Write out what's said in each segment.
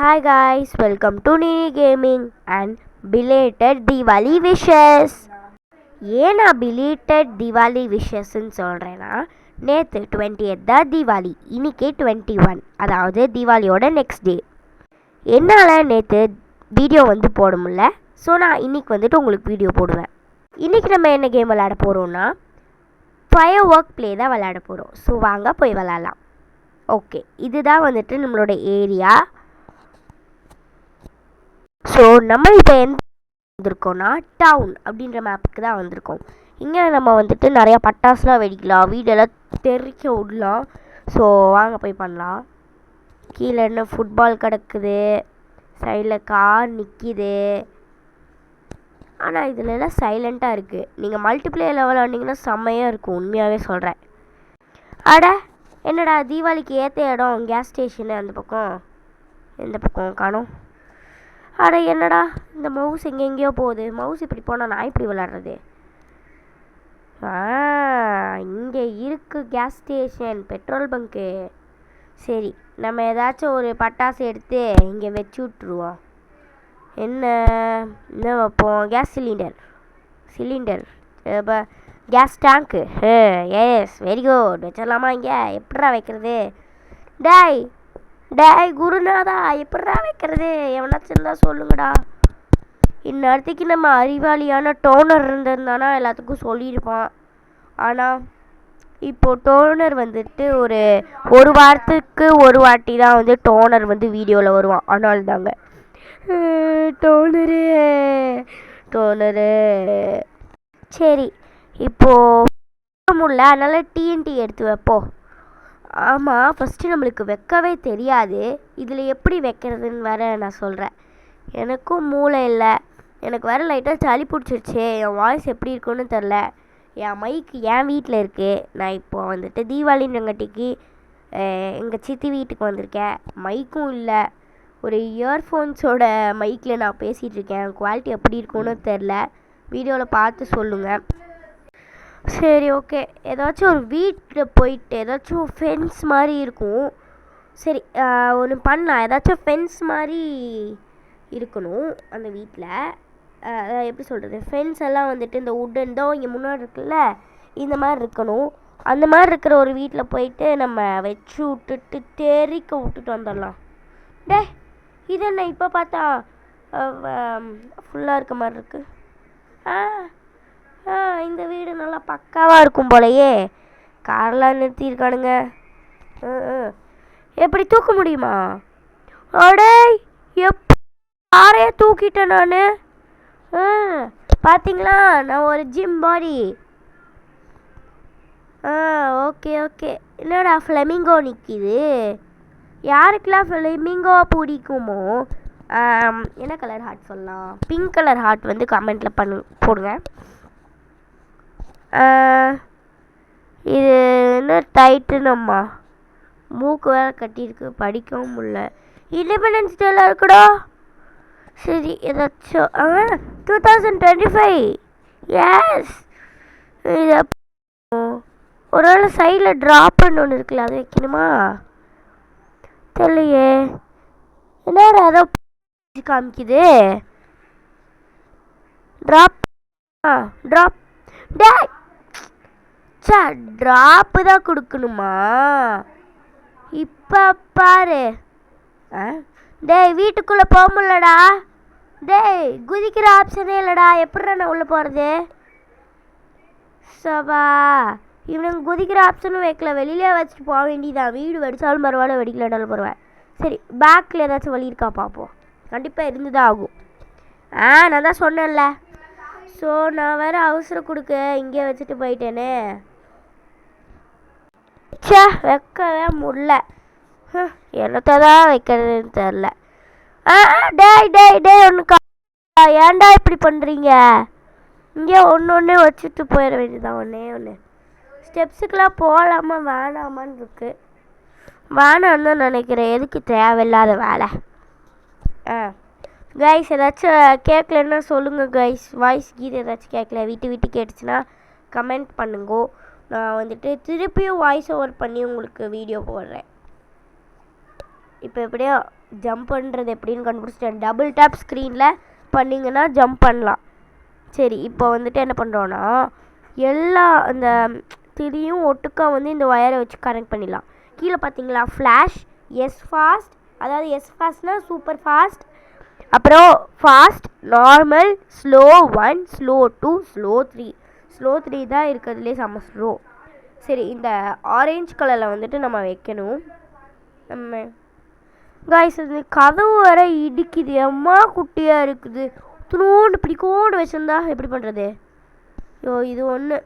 Hi guys, welcome to Nini Gaming and belated Diwali wishes. ஏன் நான் belated Diwali wishesன்னு சொல்கிறேன்னா, நேற்று 20th தான் தீபாவளி, இன்னைக்கு 21, அதாவது தீபாவளியோட நெக்ஸ்ட் டே. என்னால் நேற்று வீடியோ போட முடியல, ஸோ நான் இன்னைக்கு உங்களுக்கு வீடியோ போடுவேன். இன்றைக்கி நம்ம என்ன கேம் விளையாட போகிறோன்னா, ஃபயர் ஒர்க் ப்ளே தான் விளையாட போகிறோம். ஸோ வாங்க போய் விளையாடலாம். ஓகே, இதுதான் நம்மளோட ஏரியா. ஸோ நம்ம இப்போ எந்த வந்திருக்கோன்னா, டவுன் அப்படின்ற மேப்புக்கு தான் வந்திருக்கோம். இங்கே நம்ம நிறையா பட்டாசுலாம் வெடிக்கலாம், வீடெல்லாம் தெறிக்க விடலாம். ஸோ வாங்க போய் பண்ணலாம். கீழே என்ன ஃபுட்பால் கிடக்குது, சைடில் கார் நிற்கிது. ஆனால் இதிலெல்லாம் சைலண்ட்டாக இருக்குது. நீங்கள் மல்டிப்ளேயர் லெவல் ஆனீங்கன்னா செம்மையாக இருக்கும், உண்மையாகவே சொல்கிறேன். அட என்னடா தீபாவளிக்கு ஏற்ற இடம் கேஸ் ஸ்டேஷனு அந்த பக்கம், எந்த பக்கம் காணோம். அட என்னடா இந்த மவுஸ் எங்கெங்கேயோ போகுது. மவுஸ் இப்படி போனால் நான் இப்படி விளாட்றது. இங்கே இருக்குது கேஸ் ஸ்டேஷன், பெட்ரோல் பங்க்கு. சரி, நம்ம ஏதாச்சும் ஒரு பட்டாசு எடுத்து இங்கே வச்சு விட்ருவோம். என்ன வைப்போம்? கேஸ் சிலிண்டர் இப்போ gas tank. Yes, very good. வச்சிடலாமா? இங்கே எப்படா வைக்கிறது? டேய் குருநாதா, எப்படா வைக்கிறது? எவனாச்சும் இருந்தால் சொல்லுங்கடா. இந்நேரத்துக்கு நம்ம அறிவாளியான டோனர் இருந்திருந்தானா எல்லாத்துக்கும் சொல்லியிருப்பான். ஆனால் இப்போது டோனர் ஒரு வாரத்துக்கு ஒரு வாட்டி தான் டோனர் வீடியோவில் வருவான். ஆனால் தாங்க டோனரு சரி, இப்போது முடியல, அதனால் டிஎன்டி எடுத்து வைப்போம். ஆமாம், ஃபஸ்ட்டு நம்மளுக்கு வைக்கவே தெரியாது. இதில் எப்படி வைக்கிறதுன்னு வேறு நான் சொல்கிறேன். எனக்கும் மூளை இல்லை. எனக்கு வேறு லைட்டாக சளி பிடிச்சிருச்சு. என் வாய்ஸ் எப்படி இருக்குன்னு தெரில. என் மைக்கு என் வீட்டில் இருக்குது. நான் இப்போது தீபாவளின்றங்காட்டிக்கு எங்கள் சித்தி வீட்டுக்கு வந்திருக்கேன். மைக்கும் இல்லை. ஒரு இயர்ஃபோன்ஸோட மைக்கில் நான் பேசிகிட்ருக்கேன். குவாலிட்டி எப்படி இருக்குன்னு தெரில. வீடியோவில் பார்த்து சொல்லுங்கள். சரி, ஓகே. ஏதாச்சும் ஒரு வீட்டில் போயிட்டு ஏதாச்சும் ஃபென்ஸ் மாதிரி இருக்கும். சரி, ஒன்று பண்ணலாம். ஏதாச்சும் ஃபென்ஸ் மாதிரி இருக்கணும் அந்த வீட்டில். எப்படி சொல்கிறது, ஃபென்ஸ் எல்லாம் இந்த உட்டன் தான் இங்கே முன்னாடி இருக்குல்ல, இந்த மாதிரி இருக்கணும். அந்த மாதிரி இருக்கிற ஒரு வீட்டில் போயிட்டு நம்ம வச்சு விட்டுட்டு தெறிக்க விட்டுட்டு வந்துடலாம். இது என்ன இப்போ பார்த்தா ஃபுல்லாக இருக்க மாதிரி இருக்குது. இந்த வீடு நல்லா பக்காவாக இருக்கும் போலையே. காரெலாம் நிறுத்தியிருக்கானுங்க. எப்படி தூக்க முடியுமா? அடே காரையே தூக்கிட்டேன் நான். பார்த்தீங்களா, நான் ஒரு ஜிம் பாடி. ஓகே. என்னடா ஃப்ளெமிங்கோ நிற்கிது? யாருக்கெல்லாம் ஃப்ளெமிங்கோ பிடிக்குமோ என்ன கலர் ஹார்ட் சொல்லலாம்? பிங்க் கலர் ஹார்ட் கமெண்ட்டில் போடுங்க. இது என்ன டைட்டுனம்மா? மூக்கு வேறு கட்டியிருக்கு, படிக்கவும் முடியல. இண்டிபெண்டன்ஸ் டேலாம் இருக்குடா. சரி, ஏதாச்சும் 2025. எஸ், இது ஒரு வேளை சைடில் ட்ராப் பண்ண ஒன்று இருக்குல்ல, அது வைக்கணுமா? தெரியலையே. என்ன ஏதோ காமிக்குது. ட்ராப் ட்ராப்பு தான் கொடுக்கணுமா? இப்போ பாரு. வீட்டுக்குள்ளே போக முடியலடா. குதிக்கிற ஆப்ஷனே இல்லைடா. எப்படிடா நான் உள்ளே போகிறது? சபா, இவனுங்க குதிக்கிற ஆப்ஷனும் வைக்கல. வெளியிலே வச்சுட்டு போக வேண்டியதான். வீடு வெடிச்சாலும் பரவாயில்ல, வெடிக்கலனாலும் பரவாயில்ல. சரி, பேக்கில் ஏதாச்சும் வழி இருக்கா பார்ப்போம். கண்டிப்பாக இருந்து தான் ஆகும். நான் தான் சொன்னேன்ல. ஸோ நான் வேறு அவசரம் கொடுக்க இங்கே வச்சுட்டு போயிட்டேனே. வைக்கவே முடியல. என்னத்தை தான் வைக்கிறதுன்னு தெரில. டேய் ஒன்று ஏன்டா இப்படி பண்ணுறீங்க? இங்கே ஒன்று வச்சுட்டு போயிட வேண்டியதான். ஒன்று ஸ்டெப்ஸுக்கெலாம் போகலாமா வேணாமான்னு இருக்கு. வேணான்னு தான் நினைக்கிறேன். எதுக்கு தேவையில்லாத வேலை? கைஸ், ஏதாச்சும் கேட்கலன்னா சொல்லுங்கள் கைஸ். வாய்ஸ் கீது ஏதாச்சும் கேட்கல, விட்டு கேட்டுச்சுன்னா கமெண்ட் பண்ணுங்கோ. நான் திருப்பியும் வாய்ஸ் ஓவர் பண்ணி உங்களுக்கு வீடியோ போடுறேன். இப்போ எப்படியோ ஜம்ப் பண்ணுறது எப்படின்னு கண்டுபிடிச்சிட்டேன். டபுள் டேப் ஸ்க்ரீனில் பண்ணிங்கன்னா ஜம்ப் பண்ணலாம். சரி, இப்போ வந்துட்டு என்ன பண்ணுறோன்னா எல்லா அந்த திரியும் ஒட்டுக்கா வந்து இந்த ஒயரை வச்சு கனெக்ட் பண்ணிடலாம். கீழே பார்த்தீங்களா ஃப்ளாஷ், எஸ் ஃபாஸ்ட், அதாவது எஸ் ஃபாஸ்ட்னால் சூப்பர் ஃபாஸ்ட், அப்புறம் fast, normal, slow 1, slow 2, slow 3. Slow 3 தான் இருக்கிறதுலே செம்ம ஸ்லோ. சரி, இந்த ஆரேஞ்ச் கலரில் வந்துட்டு நம்ம வைக்கணும். நம்ம காய்ஸ் இது கதவு வர இடிக்குது, எம்மா குட்டியாக இருக்குது. துணூண்டு பிடிக்கோண்டு வச்சுருந்தா எப்படி பண்ணுறது? ஐயோ இது ஒன்று.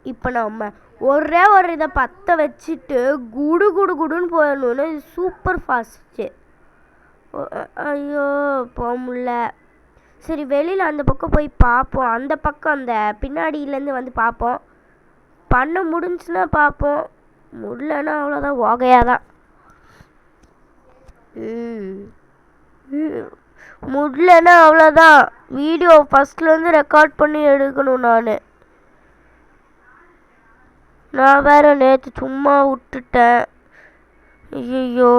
இப்போ நம்ம ஒரே ஒரு இதை பற்ற வச்சுட்டு குடு குடு குடுன்னு போயிடணுன்னு சூப்பர் ஃபாஸ்ட்டு. ஐயோ போக முடில. சரி, வெளியில் அந்த பக்கம் போய் பார்ப்போம். அந்த பக்கம் அந்த பின்னாடியிலேருந்து வந்து பார்ப்போம். பண்ண முடிஞ்சுன்னா பார்ப்போம், முடியலன்னா அவ்வளோதான், ஓகையாக தான். முடியலன்னா அவ்வளோதான். வீடியோ ஃபஸ்ட்லேருந்து ரெக்கார்ட் பண்ணி எடுக்கணும். நான் வேறு நேற்று சும்மா விட்டுட்டேன். ஐயோ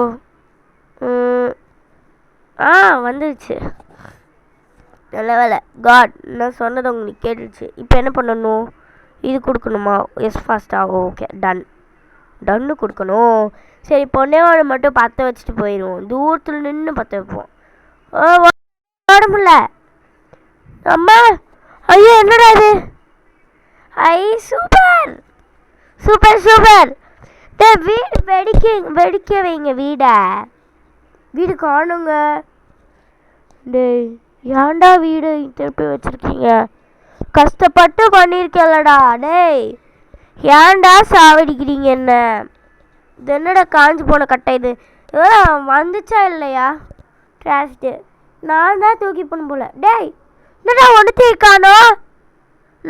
வந்துடுச்சு. நல்ல வேலை, காட் நான் சொன்னது உங்களுக்கு கேட்டுடுச்சு. இப்போ என்ன பண்ணணும்? இது கொடுக்கணுமா? எஸ் ஃபாஸ்ட்டா? ஓகே, டன்னு கொடுக்கணும். சரி, பொண்ணையோட மட்டும் பற்ற வச்சுட்டு போயிடுவோம். தூரத்தில் நின்று பற்ற வைப்போம். ஓட முடியல அம்மா. ஐயோ என்னடா இது? ஐ சூப்பர் சூப்பர் சூப்பர். வீடு வெடிக்க வைங்க. வீடு காணுங்க. டேய் ஏன்டா வீடு திருப்பி வச்சிருக்கீங்க? கஷ்டப்பட்டு பண்ணியிருக்கலடா. டேய் ஏன்டா சாவடிக்கிறீங்க என்ன? இது என்னடா காஞ்சி போன கட்டை? இது வந்துச்சா இல்லையா? ட்ராஸ்ட்டு நான் தான் தூக்கி போன போல. டேய் என்னடா ஒன்று தீக்கானோ?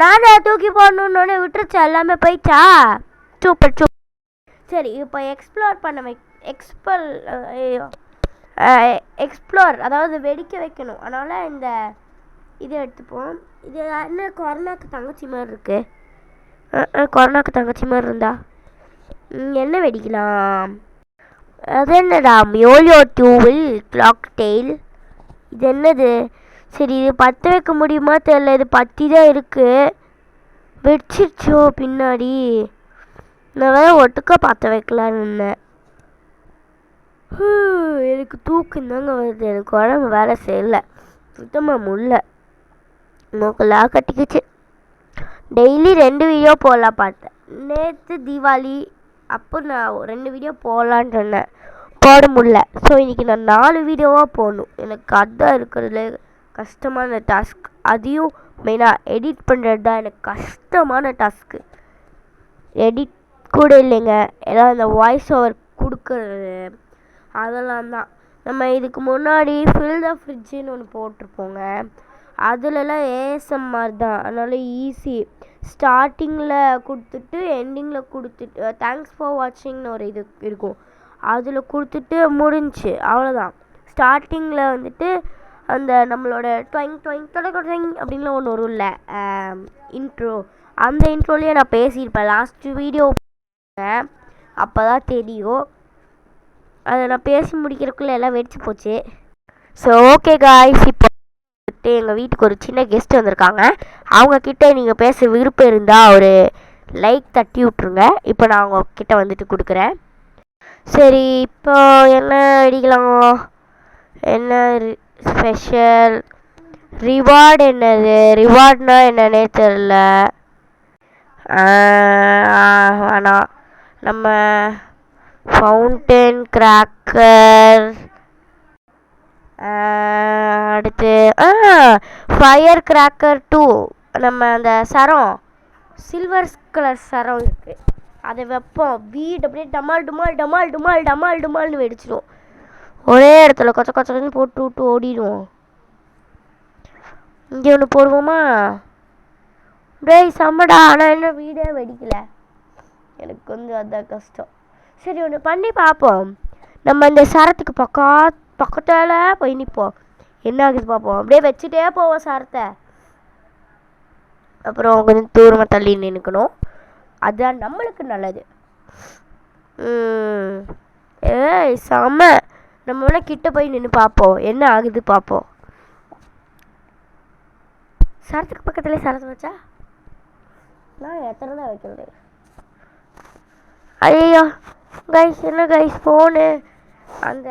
நானே தூக்கி போடணுன்னு விட்டுருச்சா? எல்லாமே போயிடுச்சா? Super super. சரி, இப்போ எக்ஸ்ப்ளோர் அதாவது வெடிக்க வைக்கணும். அதனால் இந்த இதை எடுத்துப்போம். இது என்ன கொரோனாக்கு தங்கச்சி மாதிரி இருக்கு? கொரோனாக்கு தங்கச்சி மாதிரி இருந்தா என்ன வெடிக்கலாம்? அது என்னடா மியோலியோ டியூவில் கிளாக் டெயில்? இது என்னது? சரி, இது பற்ற வைக்க முடியுமா தெரியல. இது பற்றி தான் இருக்குது. வெடிச்சிருச்சோ பின்னாடி? நான் வேறு ஒட்டுக்கா பற்ற வைக்கலான்னு இருந்தேன். எனக்கு தூக்கம் தாங்க வருது. எனக்கு உடம்பு வேலை செய்யலை சுத்தமாக. முடியல, மூக்கெல்லாம் கட்டிக்கிச்சு. டெய்லி 2 வீடியோ போடலாம் பார்த்தேன். நேற்று தீபாவளி அப்போ நான் 2 வீடியோ போடலான்னு சொன்னேன், போட முடியல. ஸோ இன்றைக்கி நான் 4 வீடியோவாக போடணும். எனக்கு அதுதான் இருக்கிறதுல கஷ்டமான டாஸ்க். அதையும் மெயினாக எடிட் பண்ணுறது தான் எனக்கு கஷ்டமான டாஸ்க்கு. எடிட் கூட இல்லைங்க, ஏன்னா அந்த வாய்ஸ் ஓவர் கொடுக்கறது அதெல்லாம் தான். நம்ம இதுக்கு முன்னாடி ஃபில் த ஃப்ரிட்ஜுன்னு ஒன்று போட்டிருப்போங்க. அதுலலாம் ஏஎஸ்எம்ஆர் தான், அதனால் ஈஸி. ஸ்டார்டிங்கில் கொடுத்துட்டு எண்டிங்கில் கொடுத்துட்டு தேங்க்ஸ் ஃபார் வாட்சிங்னு ஒரு இது இருக்கும், அதில் கொடுத்துட்டு முடிஞ்சு அவ்வளோதான். ஸ்டார்டிங்கில் வந்துட்டு அந்த நம்மளோட ட்வைங் அப்படின்லாம் ஒன்று வரும்ல இன்ட்ரோ, அந்த இன்ட்ரோலேயே நான் பேசியிருப்பேன். லாஸ்ட்டு வீடியோ அப்போ தான் தெரியும். அதை நான் பேசி முடிக்கிறதுக்குள்ளே எல்லாம் வெடிச்சு போச்சு. ஸோ ஓகே காய்ஸ், இப்போ எங்கள் வீட்டுக்கு ஒரு சின்ன கெஸ்ட் வந்திருக்காங்க. அவங்கக்கிட்ட நீங்கள் பேச விருப்பம் இருந்தால் ஒரு லைக் தட்டி விட்ருங்க. இப்போ நான் அவங்கக்கிட்ட வந்துட்டு கொடுக்குறேன். சரி, இப்போ என்ன அடிக்கலாம்? என்ன ஸ்பெஷல் ரிவார்டு? என்னது ரிவார்ட்னா என்னன்னே தெரில. ஆனால் நம்ம ஃபவுண்டன் கிராக்கர், அடுத்து ஃபயர் கிராக்கர் 2. நம்ம அந்த சரம் சில்வர் கலர் சரம் இருக்குது, அதை வைப்போம். வீடு அப்படியே டமால் டுமால் டமால் டுமால் டமால் டுமால்னு வெடிச்சிடும். ஒரே இடத்துல கொச்ச கொச்சன்னு போட்டு விட்டு ஓடிடுவோம். இங்கே ஒன்று போடுவோமா? டேய் செம்மடா. ஆனால் என்ன வீடே வெடிக்கலை. எனக்கு கொஞ்சம் அதான் கஷ்டம். சரி, ஒன்று பண்ணி பார்ப்போம். நம்ம இந்த சரத்துக்கு பக்கத்தில் போய் நிற்போம், என்ன ஆகுது பார்ப்போம். அப்படியே வச்சுட்டே போவோம் சரத்தை. அப்புறம் கொஞ்சம் தூரமாக தள்ளி நிற்கணும், அதுதான் நம்மளுக்கு நல்லது. ஏய் செம்ம நம்ம வேணால் கிட்ட போய் நின்று பார்ப்போம், என்ன ஆகுது பார்ப்போம். சரத்துக்கு பக்கத்துலேயே சரத்து வச்சா நான் எத்தனை தான் வைக்கிறது. ஐயோ கைஸ், என்ன கைஸ் ஃபோனு அந்த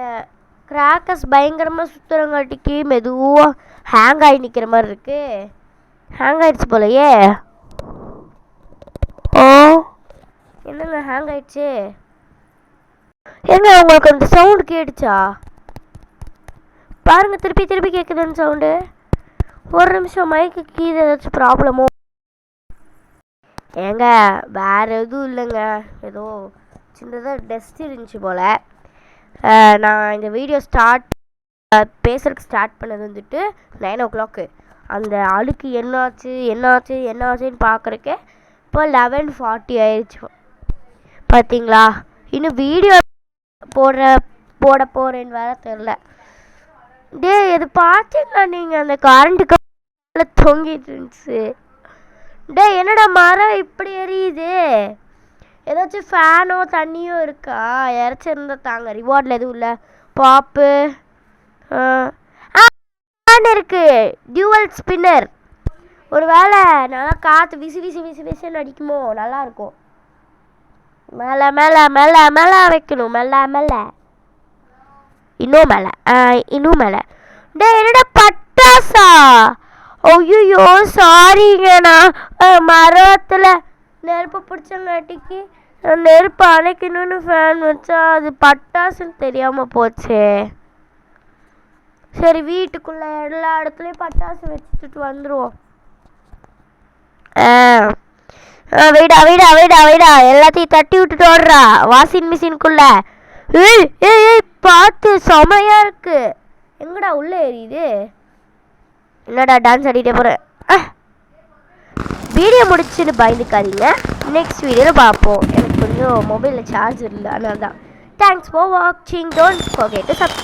கிராக்கர்ஸ் பயங்கரமாக சுற்றுறங்காட்டிக்கு மெதுவாக ஹேங் ஆகி நிற்கிற மாதிரி இருக்கு. ஹேங் ஆகிடுச்சு போலையே. ஓ என்னங்க ஹேங் ஆயிடுச்சு? ஏங்க உங்களுக்கு அந்த சவுண்டு கேட்டுச்சா? பாருங்க, திருப்பி திருப்பி கேட்குதுன்னு சவுண்டு. ஒரு நிமிஷம், மைக்கு கீழே ஏதாச்சும் ப்ராப்ளமோ? ஏங்க வேறு எதுவும் இல்லைங்க, ஏதோ சின்னதாக டஸ்ட் இருந்துச்சு போல். நான் இந்த வீடியோ பேசுறதுக்கு ஸ்டார்ட் பண்ணது வந்துட்டு 9 o'clock. அந்த அழுக்கு என்னாச்சுன்னு பார்க்குறக்கே இப்போ 11:40 ஆயிடுச்சு. பார்த்தீங்களா? இன்னும் வீடியோ போட போகிறேன்னு வேற தெரில. இது பார்த்தீங்களா நீங்கள்? அந்த கரண்ட்டுக்கு தொங்கிட்டு இருந்துச்சு. என்னடா மரம் இப்படி எரியுது? ஏதாச்சும் ஃபேனோ தண்ணியோ இருக்கா? இறச்சிருந்தா தாங்க. ரிவார்டில் எதுவும் இல்லை. பாப்பு இருக்கு, டியூவல் ஸ்பின்னர். ஒரு வேளை நல்லா காற்று விசுன்னு அடிக்குமோ? நல்லாயிருக்கும். மேலே வைக்கணும். மேலே இன்னும் மேலே. என்னடா பட்டாசா? ஐயோ சாரிங்க, நான் மரத்தில் நெருப்பு பிடிச்சங்காட்டிக்கு நெருப்பு அணைக்கணும்னு ஃபேன் வச்சா அது பட்டாசுன்னு தெரியாமல் போச்சே. சரி, வீட்டுக்குள்ளே எல்லா இடத்துலையும் பட்டாசு வச்சுட்டு வந்துடுவோம். வைடா எல்லாத்தையும் தட்டி விட்டுட்டு ஓடுறா வாஷிங் மிஷினுக்குள்ள. ஏய் பார்த்து, செமையா இருக்கு. எங்கடா உள்ளே எரியுது? என்னடா டான்ஸ் ஆடிட்டே போகிறேன். வீடியோ முடிச்சுன்னு பயந்துக்காதீங்க, நெக்ஸ்ட் வீடியோவில் பார்ப்போம். எனக்கு கொஞ்சம் மொபைலில் சார்ஜ் இல்லை, அதனால தான். தேங்க்ஸ் ஃபார் வாட்சிங். Don't forget to subscribe.